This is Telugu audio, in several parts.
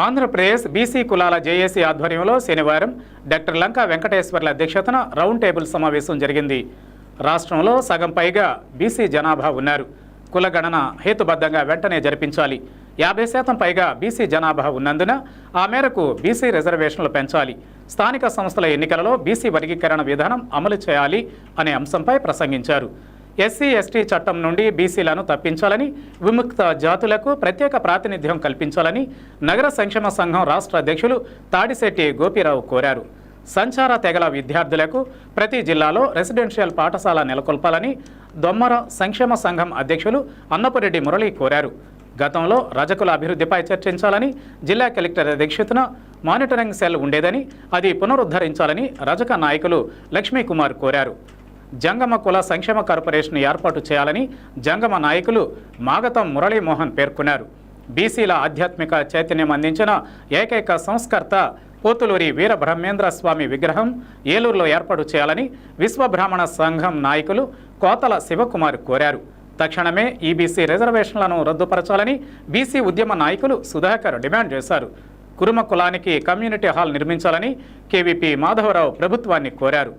ఆంధ్రప్రదేశ్ బీసీ కులాల జేఏసీ ఆధ్వర్యంలో శనివారం డాక్టర్ లంకా వెంకటేశ్వర్ల అధ్యక్షతన రౌండ్ టేబుల్ సమావేశం జరిగింది. రాష్ట్రంలో సగం పైగా బీసీ జనాభా ఉన్నారు. కుల గణన హేతుబద్ధంగా వెంటనే జరిపించాలి. 50% పైగా బీసీ జనాభా ఉన్నందున ఆ మేరకు బీసీ రిజర్వేషన్లు పెంచాలి. స్థానిక సంస్థల ఎన్నికలలో బీసీ వర్గీకరణ విధానం అమలు చేయాలి అనే అంశంపై ప్రసంగించారు. ఎస్సీ ఎస్టీ చట్టం నుండి బీసీలను తప్పించాలని, విముక్త జాతులకు ప్రత్యేక ప్రాతినిధ్యం కల్పించాలని నగర సంక్షేమ సంఘం రాష్ట్ర అధ్యక్షులు తాడిశెట్టి గోపీరావు కోరారు. సంచార తెగల విద్యార్థులకు ప్రతి జిల్లాలో రెసిడెన్షియల్ పాఠశాల నెలకొల్పాలని దొమ్మర సంక్షేమ సంఘం అధ్యక్షులు అన్నపురెడ్డి మురళి కోరారు. గతంలో రజకుల అభివృద్ధిపై చర్చించాలని, జిల్లా కలెక్టర్ అధ్యక్షతన మానిటరింగ్ సెల్ ఉండేదని అది పునరుద్ధరించాలని రజక నాయకులు లక్ష్మీకుమార్ కోరారు. జంగమ కుల సంక్షేమ కార్పొరేషన్ ఏర్పాటు చేయాలని జంగమ నాయకులు మాగతం మురళీమోహన్ పేర్కొన్నారు. బీసీల ఆధ్యాత్మిక చైతన్యం అందించిన ఏకైక సంస్కర్త పోతులూరి వీరబ్రహ్మేంద్ర స్వామి విగ్రహం ఏలూరులో ఏర్పాటు చేయాలని విశ్వబ్రాహ్మణ సంఘం నాయకులు కోతల శివకుమార్ కోరారు. తక్షణమే ఈబీసీ రిజర్వేషన్లను రద్దుపరచాలని బీసీ ఉద్యమ నాయకులు సుధాకర్ డిమాండ్ చేశారు. కురుమ కులానికి కమ్యూనిటీ హాల్ నిర్మించాలని కేవీపీ మాధవరావు ప్రభుత్వాన్ని కోరారు.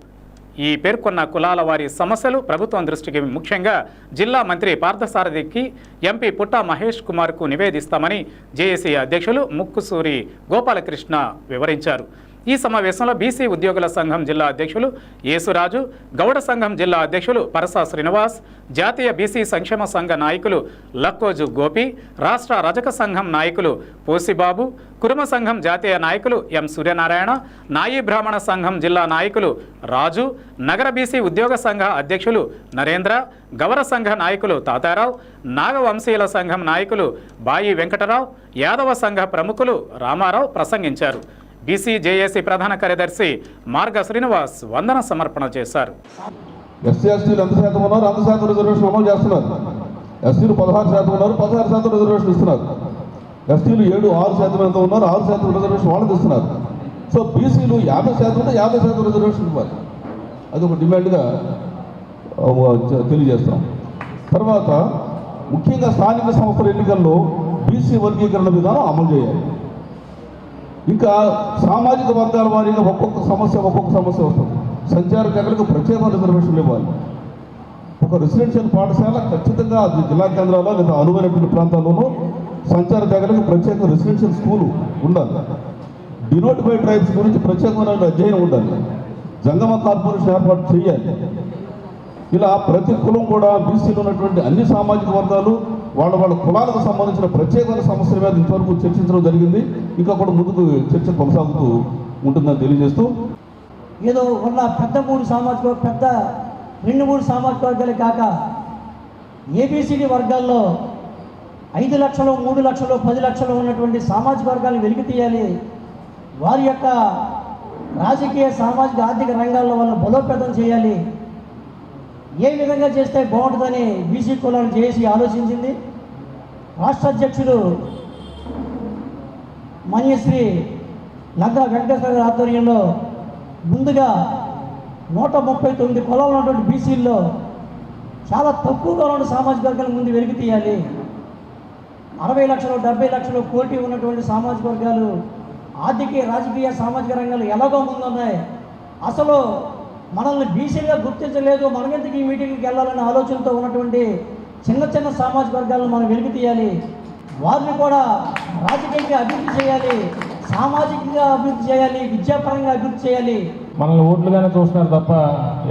ఈ పేర్కొన్న కులాల వారి సమస్యలు ప్రభుత్వం దృష్టికి ముఖ్యంగా జిల్లా మంత్రి పార్థసారథికి ఎంపీ పుట్టా మహేష్ కుమార్కు నివేదిస్తామని జేఏసీ అధ్యక్షులు ముక్కుసూరి గోపాలకృష్ణ వివరించారు. ఈ సమావేశంలో బీసీ ఉద్యోగుల సంఘం జిల్లా అధ్యక్షులు యేసురాజు, గౌడ సంఘం జిల్లా అధ్యక్షులు పరసా శ్రీనివాస్, జాతీయ బీసీ సంక్షేమ సంఘ నాయకులు లక్కోజు గోపి, రాష్ట్ర రజక సంఘం నాయకులు పోసిబాబు, కురుమ సంఘం జాతీయ నాయకులు ఎం సూర్యనారాయణ, నాయీ బ్రాహ్మణ సంఘం జిల్లా నాయకులు రాజు, నగర బీసీ ఉద్యోగ సంఘ అధ్యక్షులు నరేంద్ర, గౌర సంఘ నాయకులు తాతారావు, నాగవంశీయుల సంఘం నాయకులు బాయి వెంకటరావు, యాదవ సంఘ ప్రముఖులు రామారావు ప్రసంగించారు. బీసీ జేఏసీ ప్రధాన కార్యదర్శి మార్గ శ్రీనివాస్ వందన సమర్పణ చేశారు. ఎస్సీ ఎస్టీలు ఎంత శాతం ఉన్నారు, అంత శాతం రిజర్వేషన్ అమలు చేస్తున్నారు. ఎస్టీలు 16% ఉన్నారు, 16% రిజర్వేషన్ ఇస్తున్నారు. ఎస్టీలు 6% ఎంత ఉన్నారు, 6% రిజర్వేషన్ వాళ్ళకి ఇస్తున్నారు. సో బీసీలు 50% ఉంటే 50% రిజర్వేషన్ ఇవ్వాలి. అది ఒక డిమాండ్గా తెలియజేస్తాం. తర్వాత ముఖ్యంగా స్థానిక సంస్థల ఎన్నికల్లో బీసీ వర్గీకరణ విధానం అమలు చేయాలి. ఇంకా సామాజిక వర్గాల వారీగా ఒక్కొక్క సమస్య వస్తుంది. సంచార తెగలకు ప్రత్యేక రిజర్వేషన్లు ఇవ్వాలి. ఒక రెసిడెన్షియల్ పాఠశాల ఖచ్చితంగా అది జిల్లా కేంద్రాల్లో లేదా అనువైనటువంటి ప్రాంతాల్లోనూ సంచార తెగలకు ప్రత్యేక రెసిడెన్షియల్ స్కూలు ఉండాలి. డినోటిఫైడ్ ట్రైబ్స్ గురించి ప్రత్యేకమైన అధ్యయనం ఉండాలి. జంగమ కార్పొరేషన్ ఏర్పాటు చేయాలి. ఇలా ప్రతి కులం కూడా బీసీలో ఉన్నటువంటి అన్ని సామాజిక వర్గాలు వాళ్ళ కులాలకు సంబంధించిన ప్రత్యేకమైన సమస్యల మీద ఇంతవరకు చర్చించడం జరిగింది. ఇంకా కూడా ముందుకు చర్చ కొనసాగుతూ ఉంటుందని తెలియజేస్తూ, ఏదో ఉన్న పెద్ద 2-3 సామాజిక వర్గాలే కాక ఏబిసిడి వర్గాల్లో 5 లక్షలు, 3 లక్షలు, 10 లక్షలు ఉన్నటువంటి సామాజిక వర్గాలను వెలికి తీయాలి. వారి యొక్క రాజకీయ, సామాజిక, ఆర్థిక రంగాల్లో వాళ్ళని బలోపేతం చేయాలి. ఏ విధంగా చేస్తే బాగుంటుందని బీసీ కులాలను చేసి ఆలోచించింది. రాష్ట్ర అధ్యక్షుడు మన్యశ్రీ లంకా వెంకటేశ్వర గారి ఆధ్వర్యంలో ముందుగా 139 కులాలు ఉన్నటువంటి బీసీల్లో చాలా తక్కువగా ఉన్న సామాజిక వర్గాల ముందు వెలికి తీయాలి. 60 లక్షలు, 70 లక్షలు, కోటి ఉన్నటువంటి సామాజిక వర్గాలు ఆర్థిక, రాజకీయ, సామాజిక రంగాలు ఎలాగో ముందున్నాయి. అసలు మనల్ని బీసీలుగా గుర్తించలేదు, మనమెందుకు ఈ మీటింగ్కి వెళ్ళాలనే ఆలోచనతో ఉన్నటువంటి చిన్న సామాజిక వర్గాలను మనం వెలికి తీయాలి. వారిని కూడా రాజకీయంగా అభివృద్ధి చేయాలి, సామాజికంగా అభివృద్ధి చేయాలి, విద్యాపరంగా అభివృద్ధి చేయాలి. మనల్ని ఓట్లుగానే చూస్తున్నారు తప్ప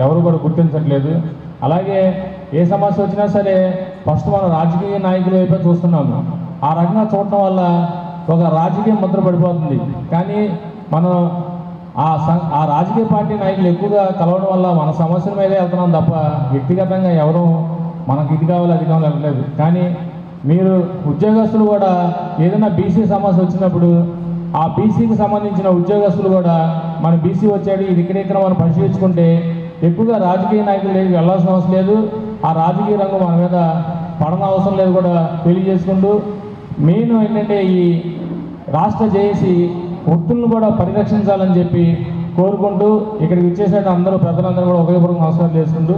ఎవరు కూడా గుర్తించట్లేదు. అలాగే ఏ సమస్య వచ్చినా సరే ఫస్ట్ మనం రాజకీయ నాయకుల వైపే చూస్తున్నాము. ఆ రకంగా చూడటం వల్ల ఒక రాజకీయ ముద్ర పడిపోతుంది. కానీ మనం ఆ రాజకీయ పార్టీ నాయకులు ఎక్కువగా కలవడం వల్ల మన సమస్యల మీదే వెళ్తున్నాం తప్ప వ్యక్తిగతంగా ఎవరూ మనకు ఇది కావాలి అది కావాలి అనలేదు. కానీ మీరు ఉద్యోగస్తులు కూడా ఏదైనా బీసీ సమస్య వచ్చినప్పుడు ఆ బీసీకి సంబంధించిన ఉద్యోగస్తులు కూడా మన బీసీ వచ్చాడు ఇది ఇక్కడ మనం పరిశీలించుకుంటే ఎక్కువగా రాజకీయ నాయకులు వెళ్ళాల్సిన అవసరం లేదు. ఆ రాజకీయ రంగం మన మీద పడన అవసరం లేదు కూడా తెలియజేసుకుంటూ, మెయిన్ ఏంటంటే ఈ రాష్ట్ర జేఏసీ వృత్తులను కూడా పరిరక్షించాలని చెప్పి కోరుకుంటూ ఇక్కడికి వచ్చేసరికి అందరూ పెద్దలందరూ కూడా ఉపయోగపూర్వక నమస్కారం చేసుకుంటూ